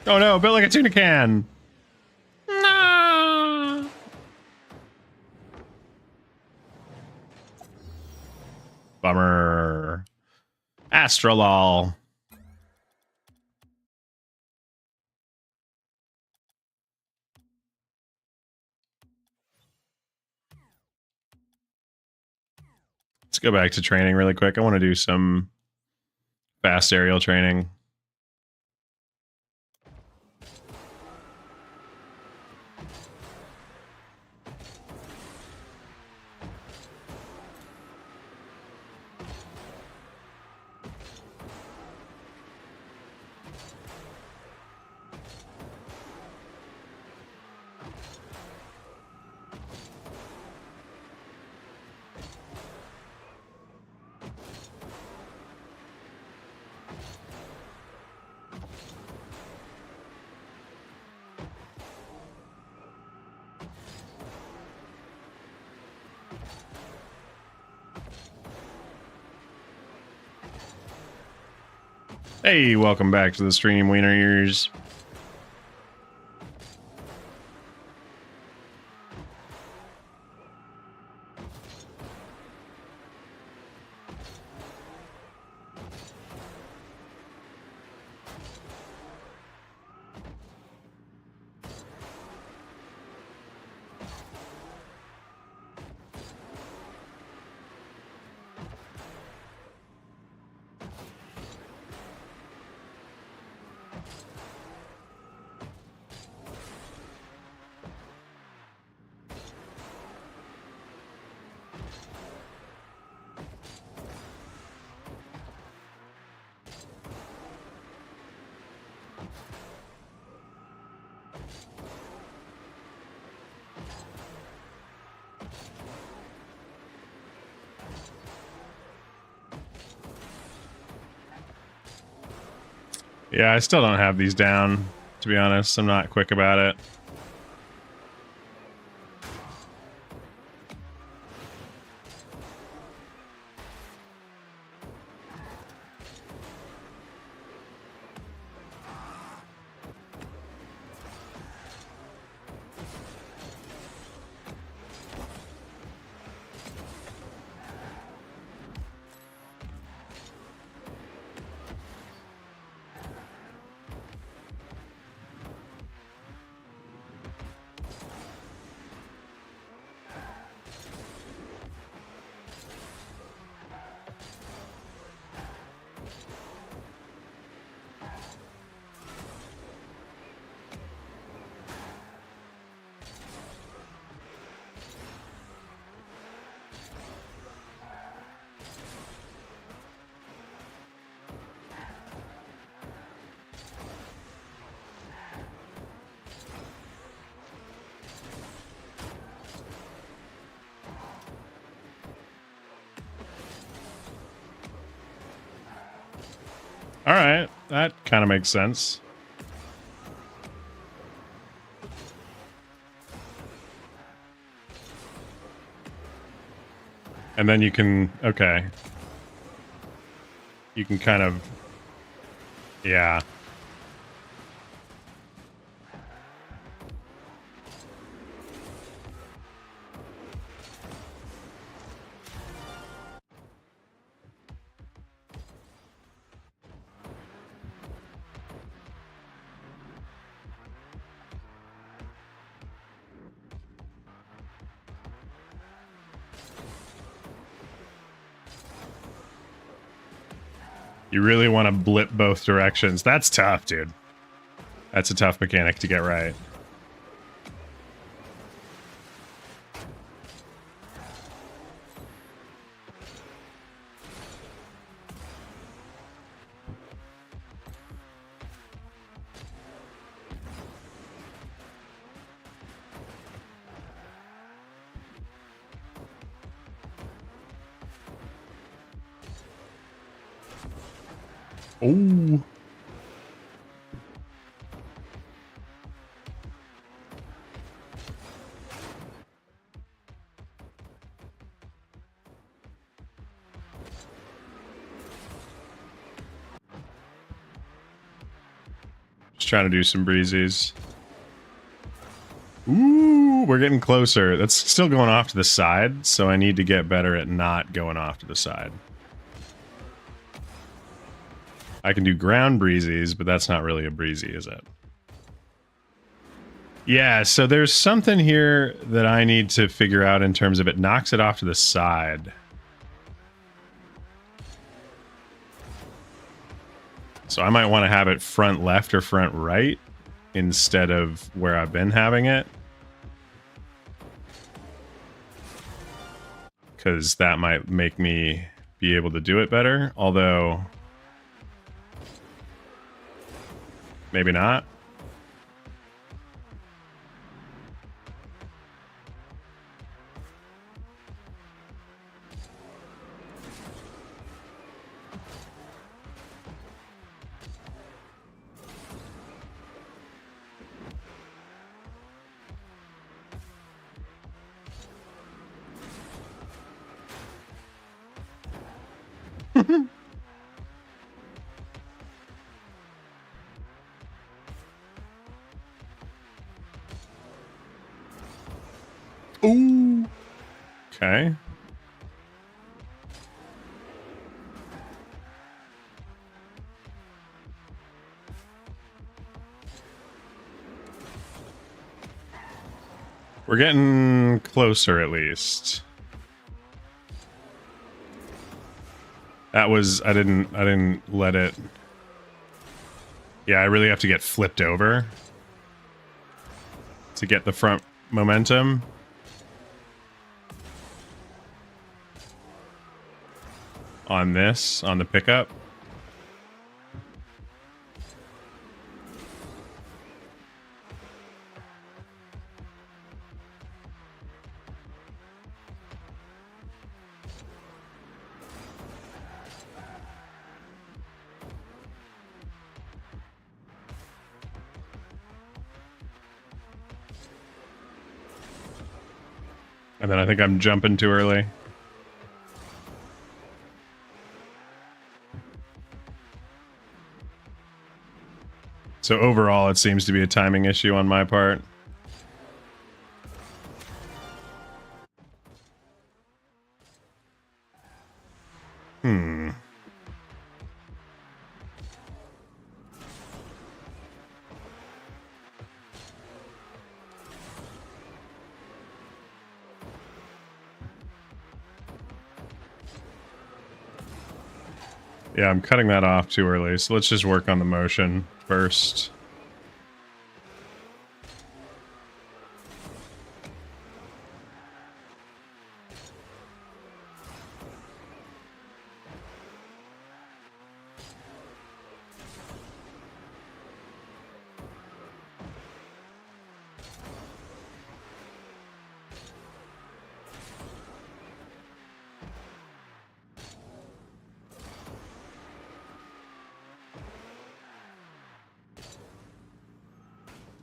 Oh no, built like a tuna can. No. Bummer. Astrolol. Let's go back to training really quick. I want to do some fast aerial training. Hey, welcome back to the stream, Wiener Ears. Yeah, I still don't have these down, to be honest. I'm not quick about it. All right, that kind of makes sense. And then you can, okay. You can kind of, yeah. You really want to blip both directions. That's tough, dude. That's a tough mechanic to get right. Oh. trying to do some breezies. Ooh, we're getting closer. That's still going off to the side, so I need to get better at not going off to the side. I can do ground breezies, but that's not really a breezy, is it? Yeah, so there's something here that I need to figure out in terms of it knocks it off to the side. So I might want to have it front left or front right instead of where I've been having it. Because that might make me be able to do it better, although maybe not. Ooh. Okay. We're getting closer, at least. That was, I didn't let it. Yeah, I really have to get flipped over to get the front momentum. On this, on the pickup. And then I think I'm jumping too early. So overall, it seems to be a timing issue on my part. Yeah, I'm cutting that off too early, so let's just work on the motion first.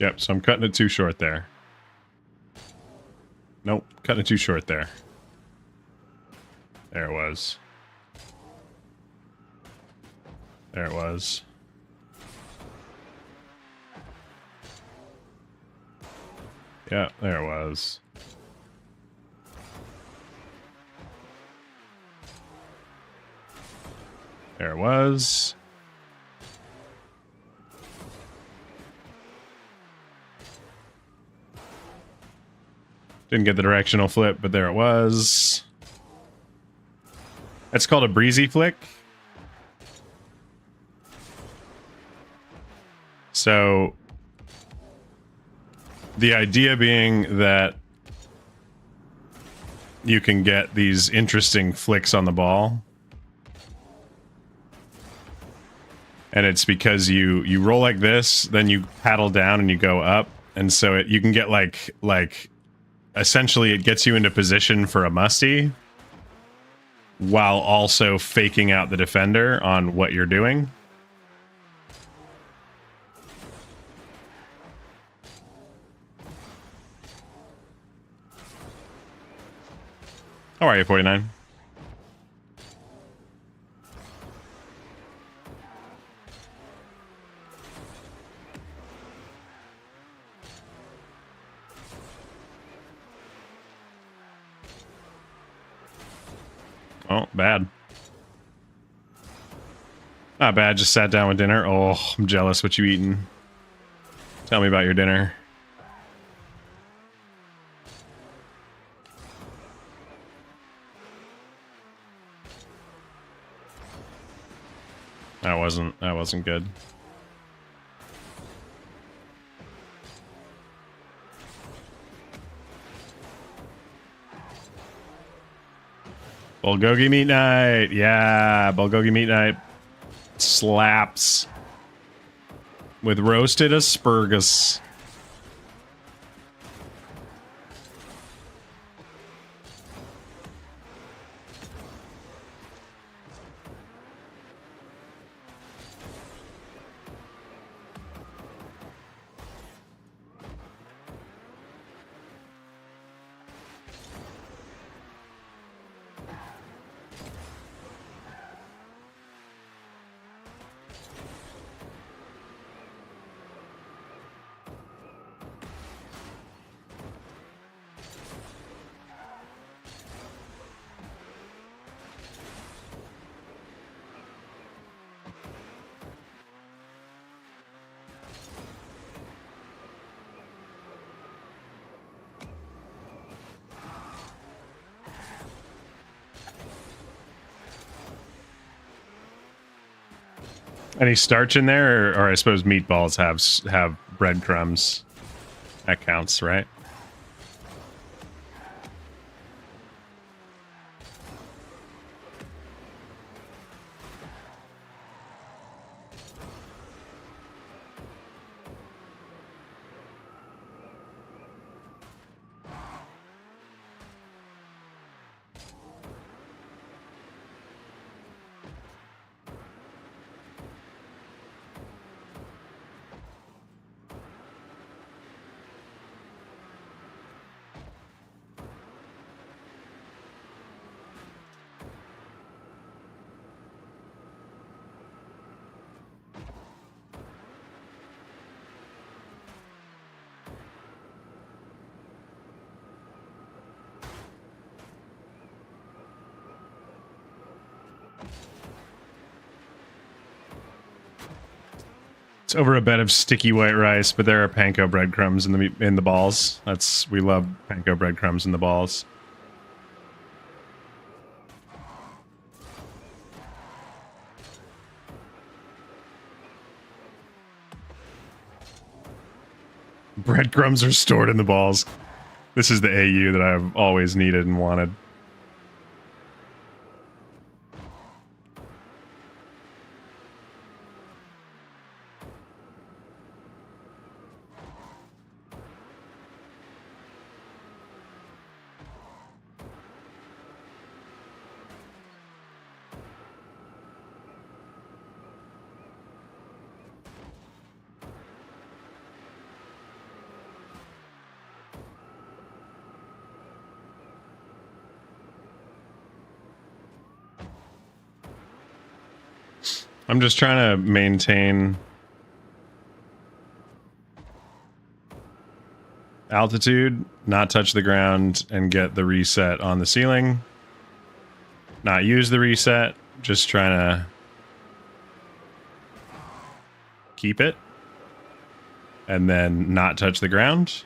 Yep, so I'm cutting it too short there. Nope, cutting it too short there. There it was. There it was. Yeah, there it was. There it was. Didn't get the directional flip, but there it was. That's called a breezy flick. So the idea being that you can get these interesting flicks on the ball. And it's because you roll like this, then you paddle down and you go up. And so you can get like essentially it gets you into position for a musty while also faking out the defender on what you're doing. How are you, 49? Oh, bad. Not bad, just sat down with dinner. Oh, I'm jealous. What you eating? Tell me about your dinner. That wasn't good. Bulgogi meat night. Yeah, bulgogi meat night slaps with roasted asparagus. Any starch in there, or I suppose meatballs have breadcrumbs. That counts, right? It's over a bed of sticky white rice, but there are panko breadcrumbs in the balls. We love panko breadcrumbs in the balls. Breadcrumbs are stored in the balls. This is the AU that I've always needed and wanted. I'm just trying to maintain altitude, not touch the ground, and get the reset on the ceiling. Not use the reset, just trying to keep it. And then not touch the ground.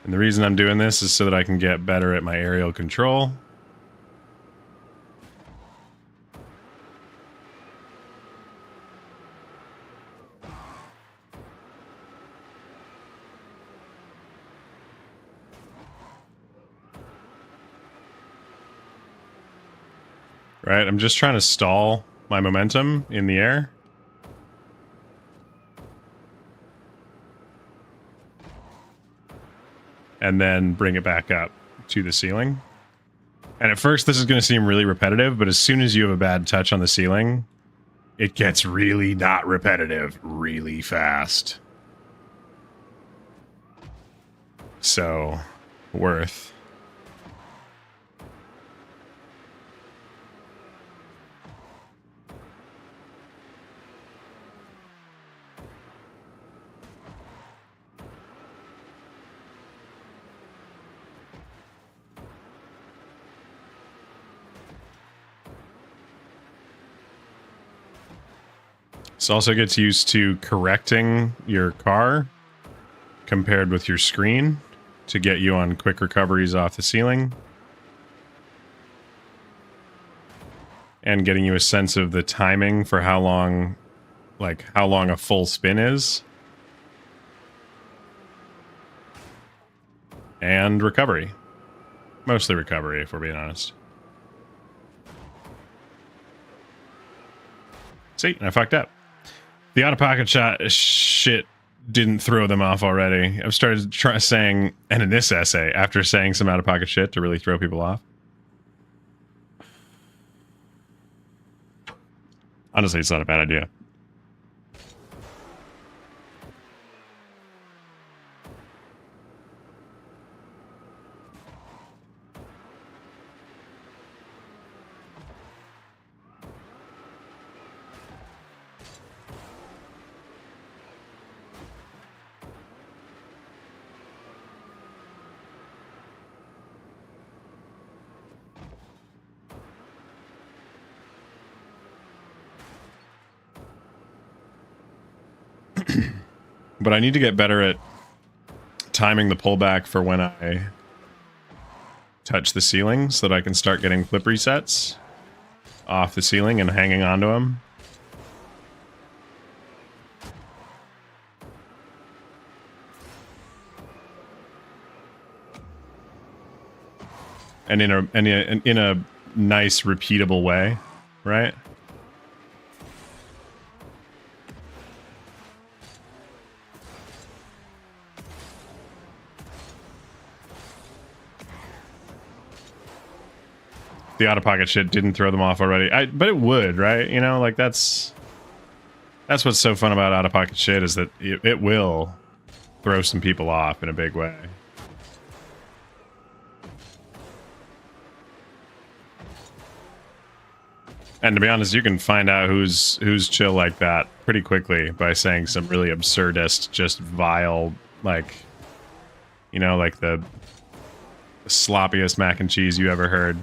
And the reason I'm doing this is so that I can get better at my aerial control. Right, I'm just trying to stall my momentum in the air. And then bring it back up to the ceiling. And at first this is going to seem really repetitive, but as soon as you have a bad touch on the ceiling, it gets really not repetitive really fast. So, worth. This also gets used to correcting your car compared with your screen to get you on quick recoveries off the ceiling. And getting you a sense of the timing for how long a full spin is. And recovery. Mostly recovery, if we're being honest. See, I fucked up. The out-of-pocket shit didn't throw them off already. I've started saying, and in this essay, after saying some out-of-pocket shit to really throw people off. Honestly, it's not a bad idea. But I need to get better at timing the pullback for when I touch the ceiling so that I can start getting flip resets off the ceiling and hanging onto them. And in a nice repeatable way, right? The out-of-pocket shit didn't throw them off already. But it would, right? You know, like that's what's so fun about out-of-pocket shit is that it will throw some people off in a big way. And to be honest, you can find out who's chill like that pretty quickly by saying some really absurdist, just vile, like, you know, like the sloppiest mac and cheese you ever heard.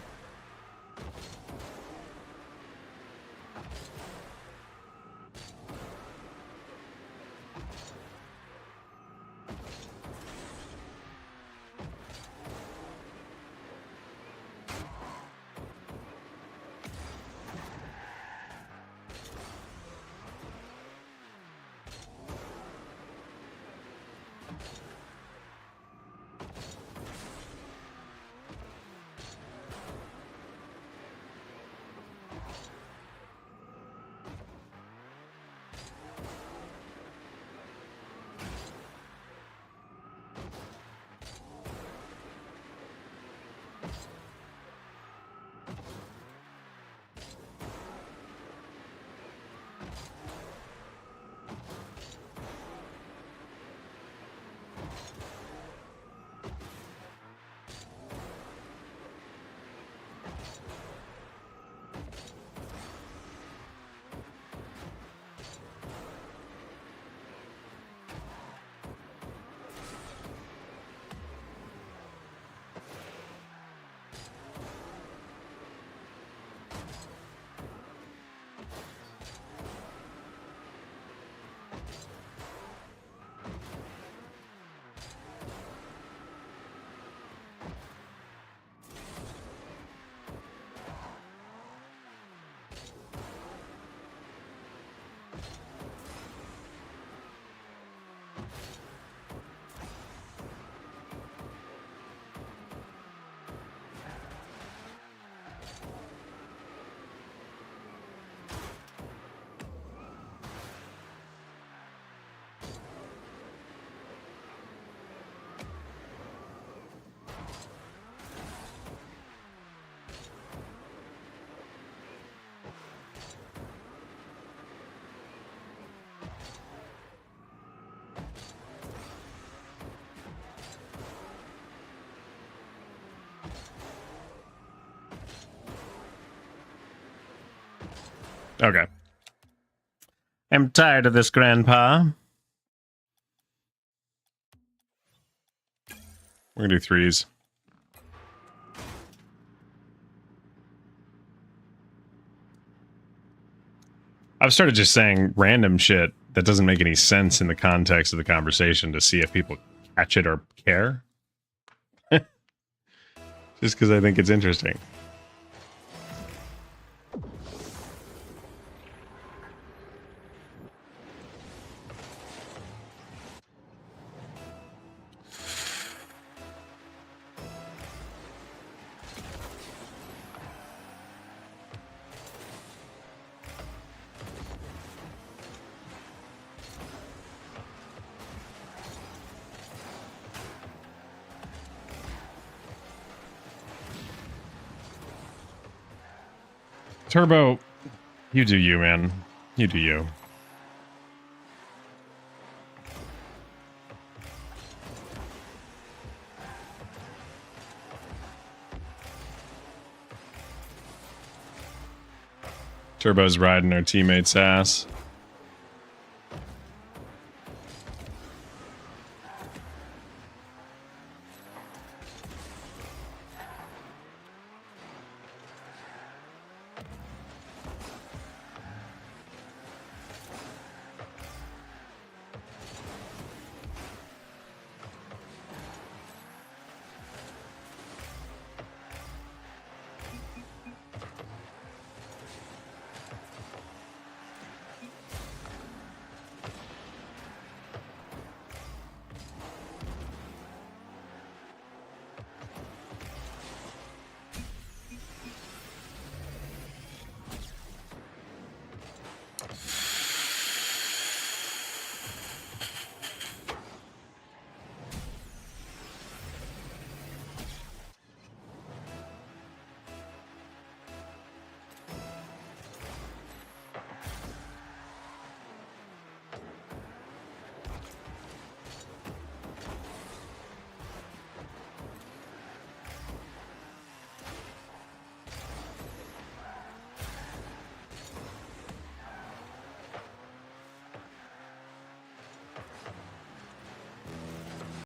Okay. I'm tired of this, Grandpa. We're gonna do threes. I've started just saying random shit that doesn't make any sense in the context of the conversation to see if people catch it or care. Just because I think it's interesting. Turbo, you do you, man. You do you. Turbo's riding our teammates' ass.